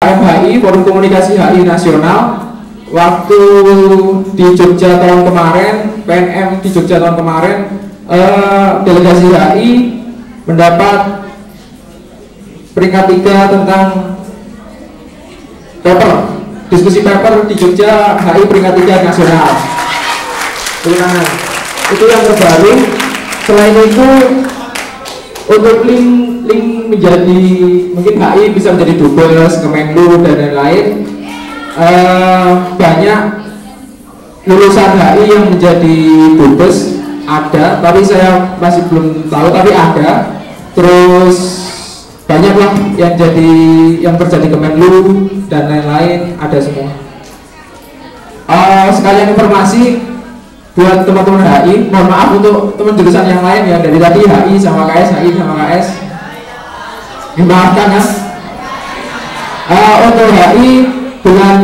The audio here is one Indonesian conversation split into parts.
FHI, Forum Komunikasi HI Nasional, waktu di Jogja tahun kemarin, PNM di Jogja tahun kemarin, delegasi HI mendapat peringkat 3 tentang paper, diskusi paper di Jogja HI peringkat 3 nasional. Itu yang terbaru. Selain itu, untuk link menjadi mungkin HI bisa menjadi dubes, Kemenlu dan lain-lain, banyak lulusan HI yang menjadi dubes ada, tapi saya masih belum tahu, tapi ada. Terus banyaklah yang terjadi Kemenlu dan lain-lain, ada semua. Sekalian informasi buat teman-teman HI, mohon maaf untuk teman jurusan yang lain ya, dari tadi HI sama KS, HI sama KS, dimaafkan ya. Untuk HI bulan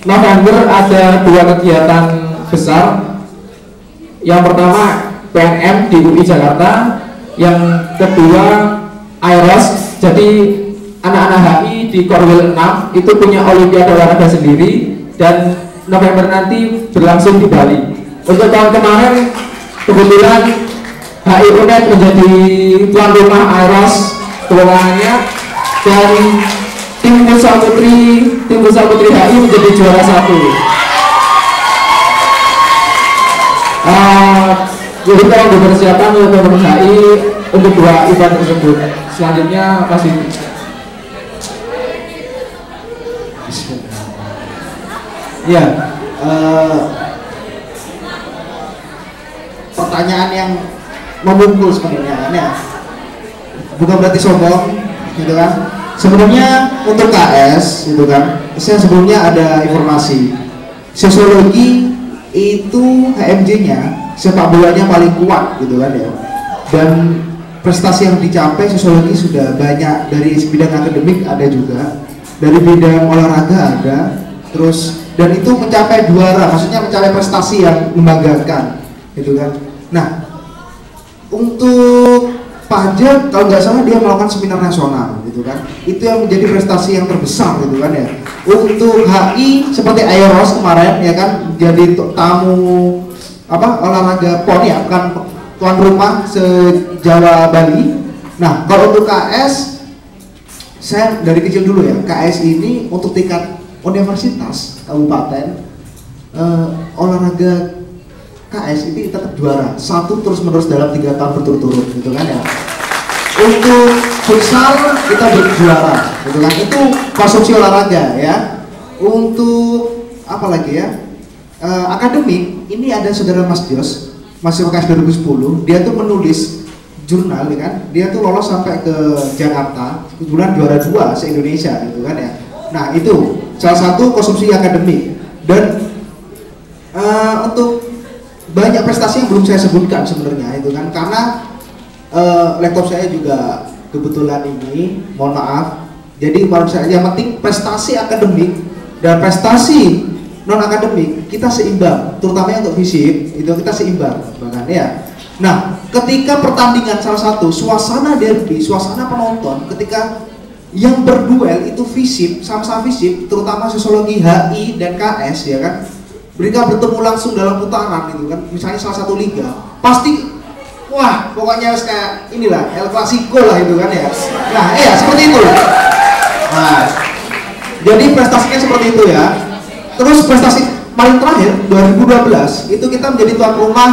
November ada 2 kegiatan besar. Yang pertama PNM di UI Jakarta, yang kedua AEROS. Jadi anak-anak HI di Korwil 6 itu punya olimpiade olahraga sendiri, dan November nanti berlangsung di Bali. Untuk tahun kemarin kebetulan HI UNED menjadi tuan rumah AEROS kewenangannya, dan tim futsal putri HI menjadi juara 1. Jadi tolong dipersiapkan untuk teman-teman HI untuk 2 event tersebut. Selanjutnya pasti ya, pertanyaan yang memukul sebenarnya ya. Bukan berarti sombong gitu kan. Sebenarnya untuk KS gitu kan, saya sebelumnya ada informasi sosiologi itu HMJ-nya sepak bolanya paling kuat gitu kan ya, dan prestasi yang dicapai sosiologi sudah banyak. Dari bidang akademik ada juga, dari bidang olahraga ada, terus dan itu mencapai juara, maksudnya mencapai prestasi yang membanggakan gitu kan. Nah, untuk Pajak kalau nggak salah dia melakukan seminar nasional gitu kan, itu yang menjadi prestasi yang terbesar gitu kan ya. Untuk HI seperti AEROS kemarin ya kan, jadi tamu olahraga PON ya, kan tuan rumah se-Jawa Bali. Nah, kalau untuk KS, saya dari kecil dulu ya, KS ini untuk tingkat universitas kabupaten, olahraga KS ini tetap juara 1 terus menerus dalam 3 tahun berturut-turut gitu kan ya. Untuk futsal kita berjuara gitu kan, itu konsumsi olahraga ya. Untuk apa lagi ya, akademik ini ada saudara Mas Jos, masih KS 2010, dia tuh menulis jurnal ya kan, dia tuh lolos sampai ke Jakarta, kebetulan juara 2 se-Indonesia gitu kan ya. Nah itu salah satu konsumsi akademik. Dan untuk banyak prestasi yang belum saya sebutkan sebenarnya itu kan, karena laptop saya juga kebetulan ini, mohon maaf. Jadi baru saya, yang penting prestasi akademik dan prestasi non akademik kita seimbang, terutama untuk fisik itu kita seimbang bahkan ya. Nah, ketika pertandingan salah satu suasana derby, suasana penonton, ketika yang berduel itu fisik, sama-sama fisik, terutama sosiologi HI dan KS ya kan, mereka bertemu langsung dalam putaran gitu kan, misalnya salah satu liga, pasti wah pokoknya kayak inilah El Clasico lah itu kan ya. Nah iya seperti itu. Nah, jadi prestasinya seperti itu ya. Terus prestasi paling terakhir 2012 itu kita menjadi tuan rumah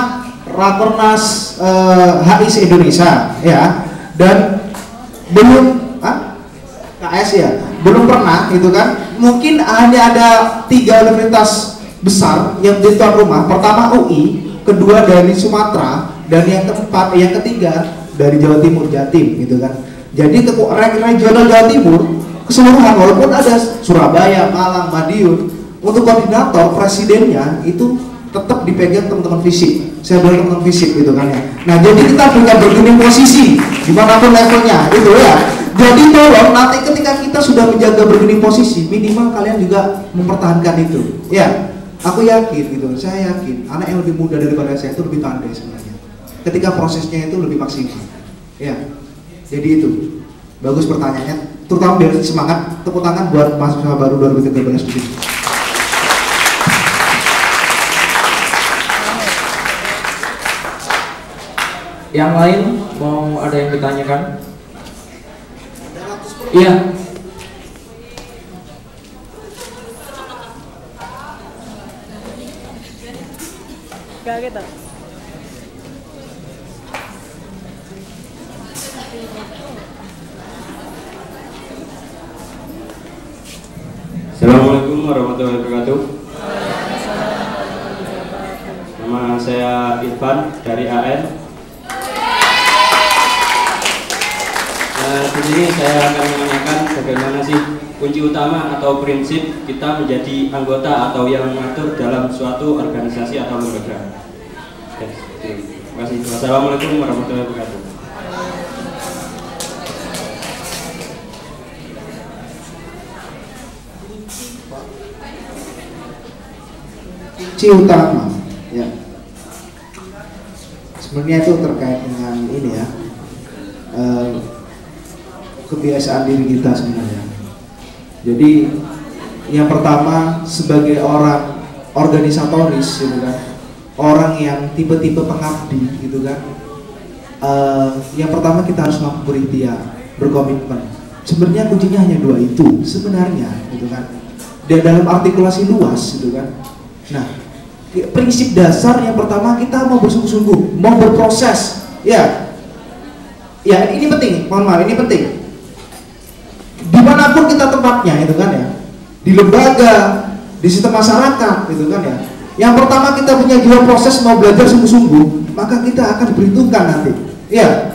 Rakornas HI se-Indonesia ya, dan belum KS ya, belum pernah itu kan, mungkin hanya ada 3 universitas besar yang menjadi tuan rumah. Pertama UI, kedua dari Sumatera, dan yang ketiga dari Jawa Timur, Jatim gitu kan. Jadi regional Jawa Timur keseluruhan, walaupun ada Surabaya, Malang, Madiun, untuk koordinator presidennya itu tetap dipegang teman-teman fisik. Saya bilang teman-teman fisik gitu kan ya. Nah jadi kita bukan bergening posisi dimanapun levelnya itu ya. Jadi tolong nanti ketika kita sudah menjaga bergening posisi, minimal kalian juga mempertahankan itu ya. Aku yakin gitu, saya yakin anak yang lebih muda daripada saya itu lebih pandai sebenarnya ketika prosesnya itu lebih maksimal ya. Jadi itu bagus pertanyaannya. terutama biar semangat. Tepuk tangan buat mahasiswa baru 2013 di sini. Yang lain mau ada yang ditanyakan? Iya. Gak gitu. Assalamualaikum warahmatullahi wabarakatuh. Nama saya Irfan dari AN. Di sini saya akan menanyakan bagaimana sih kunci utama atau prinsip kita menjadi anggota atau yang mengatur dalam suatu organisasi atau lembaga. Terima kasih. Wassalamualaikum warahmatullahi wabarakatuh. Kunci utama, ya. Sebenarnya itu terkait dengan ini ya, kebiasaan diri kita sebenarnya. Jadi yang pertama sebagai orang organisatoris, gitu kan, orang yang tipe-tipe pengabdi, gitu kan. Yang pertama kita harus mampu berikhtiar, berkomitmen. Sebenarnya kuncinya hanya dua itu sebenarnya, gitu kan. Dan dalam artikulasi luas, gitu kan. Nah, prinsip dasar yang pertama kita mau bersungguh-sungguh, mau berproses, ya. Ya ini penting, mohon maaf ini penting. Dimanapun kita tempatnya, itu kan ya, di lembaga, di sistem masyarakat, gitu kan ya. Yang pertama kita punya jiwa proses mau belajar sungguh-sungguh, maka kita akan diperhitungkan nanti, ya.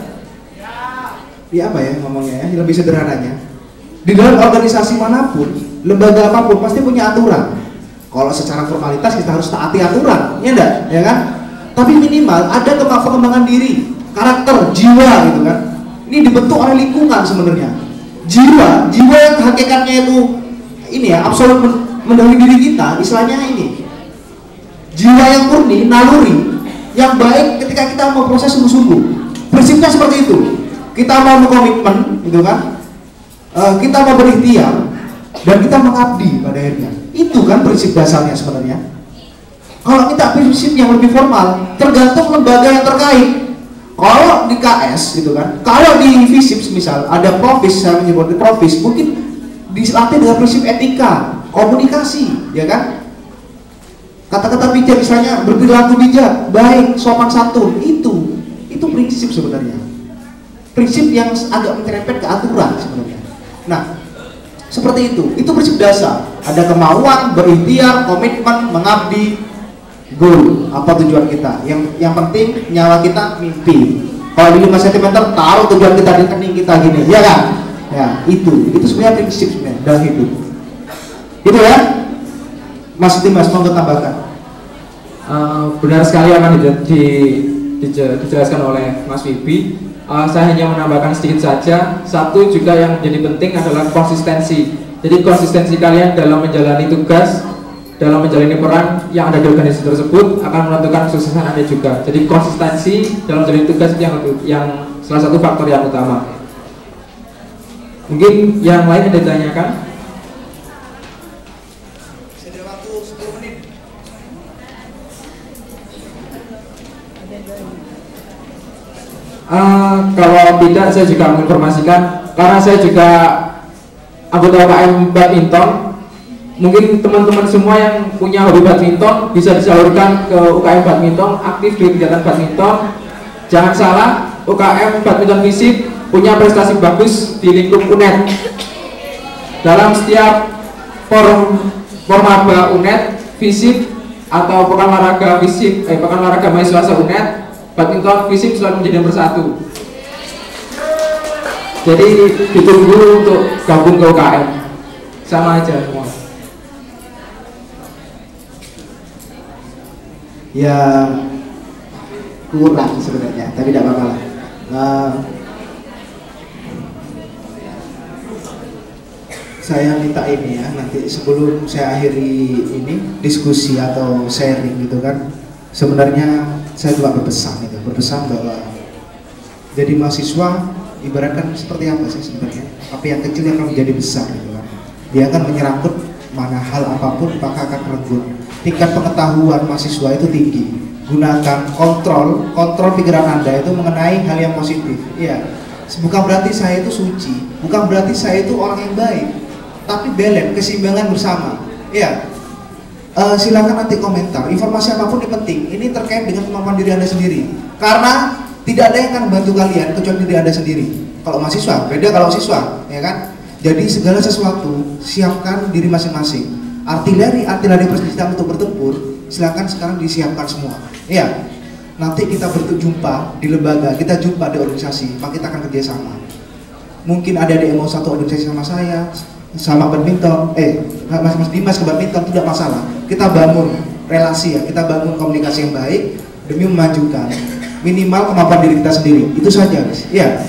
Di apa ya ngomongnya ya, lebih sederhananya. Di dalam organisasi manapun, lembaga apapun pasti punya aturan. Kalau secara formalitas kita harus taati aturan, ya enggak, ya kan? Tapi minimal ada pengembangan diri, karakter, jiwa, gitu kan. Ini dibentuk oleh lingkungan sebenarnya. Jiwa yang hakikatnya itu ini ya, absolut mendahului diri kita, istilahnya ini. Jiwa yang murni, naluri, yang baik ketika kita mau proses sungguh-sungguh. Prinsipnya seperti itu. Kita mau berkomitmen, gitu kan? Kita mau berikhtiar dan kita mengabdi pada akhirnya. Itu kan prinsip dasarnya sebenarnya. Kalau kita prinsip yang lebih formal, tergantung lembaga yang terkait. Kalau di KS, gitu kan, kalau di FISIP misal ada profis, saya menyebut profis, mungkin dilatih dengan prinsip etika, komunikasi, ya kan? Kata-kata bijak, misalnya berperilaku bijak, baik, sopan santun, itu prinsip sebenarnya. Prinsip yang agak menyerempet ke aturan sebenarnya. Nah, seperti itu prinsip dasar. Ada kemauan, berikhtiar, komitmen, mengabdi, goal, apa tujuan kita. Yang penting nyawa kita mimpi. Kalau di 5 cm taruh tujuan kita di kening kita gini, ya kan? Ya, itu sebenarnya prinsip sebenarnya dalam hidup. Itu ya. Mas Dimas mau tambahkan? Benar sekali akan dijelaskan oleh Mas Wibi. Saya hanya menambahkan sedikit saja. Satu juga yang menjadi penting adalah konsistensi. Jadi konsistensi kalian dalam menjalani tugas, dalam menjalani peran yang ada di organisasi tersebut akan menentukan kesuksesan Anda juga. Jadi konsistensi dalam menjalani tugas yang salah satu faktor yang utama. Mungkin yang lain ada ditanyakan? Ada waktu 10 menit. Kalau tidak, saya juga menginformasikan karena saya juga anggota UKM badminton. Mungkin teman-teman semua yang punya hobi badminton bisa disalurkan ke UKM badminton, aktif di kegiatan badminton. Jangan salah, UKM badminton FISIP punya prestasi bagus di lingkup UNED. Dalam setiap formaba UNED, FISIP atau pekan olahraga FISIP, pekan olahraga mahasiswa UNED, badminton FISIP selalu menjadi nomor 1. Jadi ditunggu untuk gabung ke UKM. Sama aja semua. Ya kurang sebenarnya, tapi tidak apa-apa lah. Saya minta ini ya, nanti sebelum saya akhiri ini diskusi atau sharing gitu kan, sebenarnya saya juga berpesan bahwa jadi mahasiswa ibaratkan seperti apa sih sebenarnya? Api yang kecil yang akan menjadi besar gitu kan. Dia akan menyerangkut mana hal apapun maka akan merenggut. Tingkat pengetahuan mahasiswa itu tinggi. Gunakan kontrol pikiran Anda itu mengenai hal yang positif. Iya. Bukan berarti saya itu suci, bukan berarti saya itu orang yang baik, tapi balance, keseimbangan bersama. Iya. Silakan nanti komentar. Informasi apapun yang penting. Ini terkait dengan kemampuan diri Anda sendiri. Karena tidak ada yang akan membantu kalian kecuali diri Anda sendiri. Kalau mahasiswa, beda kalau siswa, ya kan? Jadi segala sesuatu siapkan diri masing-masing. Artileri persenjataan untuk bertempur, silakan sekarang disiapkan semua. Iya. Nanti kita berjumpa di lembaga, kita jumpa di organisasi, maka kita akan kerjasama. Mungkin ada yang mau satu organisasi sama saya, sama badminton, Mas Dimas ke badminton, tidak masalah. Kita bangun relasi ya, kita bangun komunikasi yang baik demi memajukan minimal kemampuan diri kita sendiri. Itu saja, guys. Ya.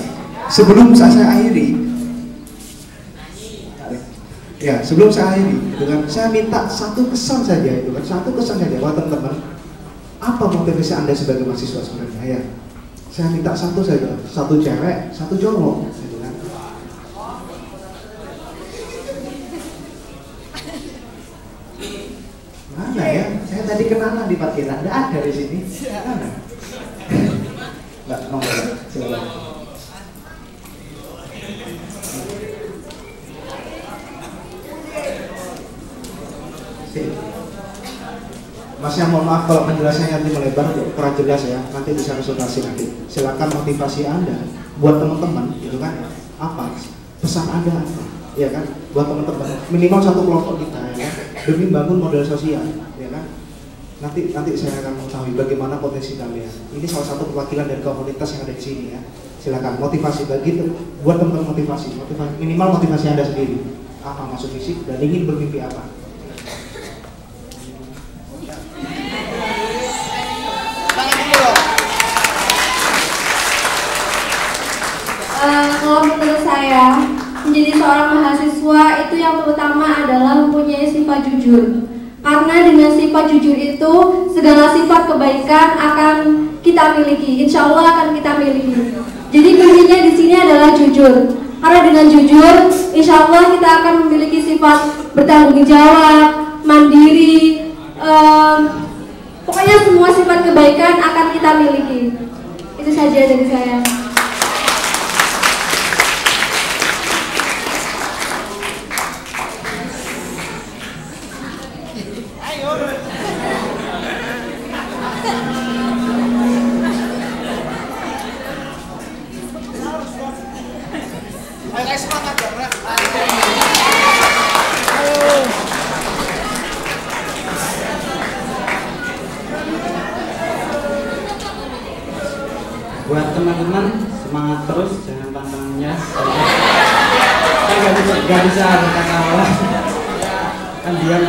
Sebelum saya akhiri, saya minta satu kesan saja itu kan, satu kesan saja buat teman-teman. Apa motivasi Anda sebagai mahasiswa sebenarnya ya? Saya minta satu saja, satu cewek, satu cowok, gitu kan? Mana ya? Saya tadi kenalan di parkiran, nggak ada di sini. Mana? Nggak, nomor, silakan. Mas, yang mohon maaf kalau penjelasannya nanti melebar, kurang jelas ya, nanti bisa konsultasi nanti. Silakan motivasi Anda buat teman-teman, gitu kan? Apa pesan Anda apa? Ya kan? Buat teman-teman minimal satu kelompok kita, ya kan? Demi bangun model sosial, ya kan? Nanti saya akan mengetahui bagaimana potensi kalian. Ini salah satu perwakilan dari komunitas yang ada di sini ya. Silakan motivasi bagi buat teman-teman motivasi minimal motivasi Anda sendiri. Apa masuk fisik dan ingin bermimpi apa? Kalau menurut saya, menjadi seorang mahasiswa itu yang terutama adalah mempunyai sifat jujur. Karena dengan sifat jujur itu, segala sifat kebaikan akan kita miliki. Insya Allah akan kita miliki. Jadi kuncinya di sini adalah jujur. Karena dengan jujur, insya Allah kita akan memiliki sifat bertanggung jawab, mandiri. Pokoknya semua sifat kebaikan akan kita miliki. Itu saja dari saya. Buat teman-teman, semangat terus, jangan pantang menyerah. Kan nggak bisa kata Allah, kan diam.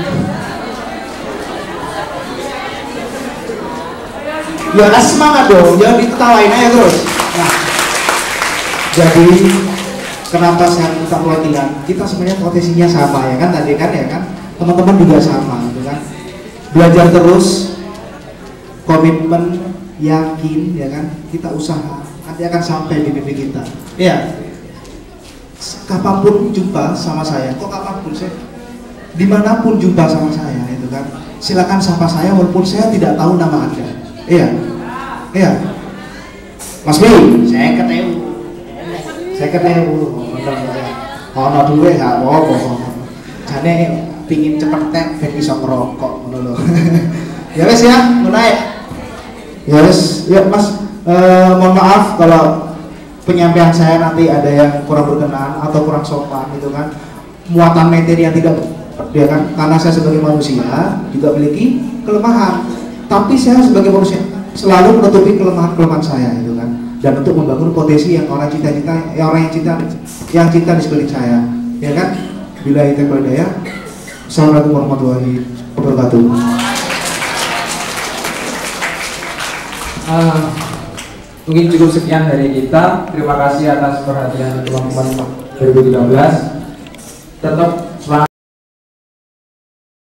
Ya kasih semangat dong, jangan diketawain aja terus. Nah, jadi kenapa saya minta pelatihan? Kita sebenarnya potensinya sama ya kan, tadi kan ya kan, teman-teman juga sama, gitu kan. Belajar terus, komitmen, yakin ya kan, kita usaha nanti akan sampai di mimpi kita. Ya, kapanpun jumpa sama saya, kok kapanpun saya, dimanapun jumpa sama saya itu kan, silakan sapa saya walaupun saya tidak tahu nama Anda. Iya, iya, Mas Bi, saya ketemu, ono dulu ya, apa, jane pingin cepet ben iso ngerokok, ngono lho. Ya wes ya, mulai. Yes, ya Mas, mohon maaf kalau penyampaian saya nanti ada yang kurang berkenan atau kurang sopan gitu kan, muatan materi yang tidak, ya kan, karena saya sebagai manusia juga memiliki kelemahan, tapi saya sebagai manusia selalu menutupi kelemahan saya gitu kan, dan untuk membangun potensi yang orang cita-cita, yang cinta di sekeliling saya, ya kan. Bila itu berdaya, assalamualaikum warahmatullahi wabarakatuh. Mungkin cukup sekian dari kita. Terima kasih atas perhatian teman-teman 2013. Tetap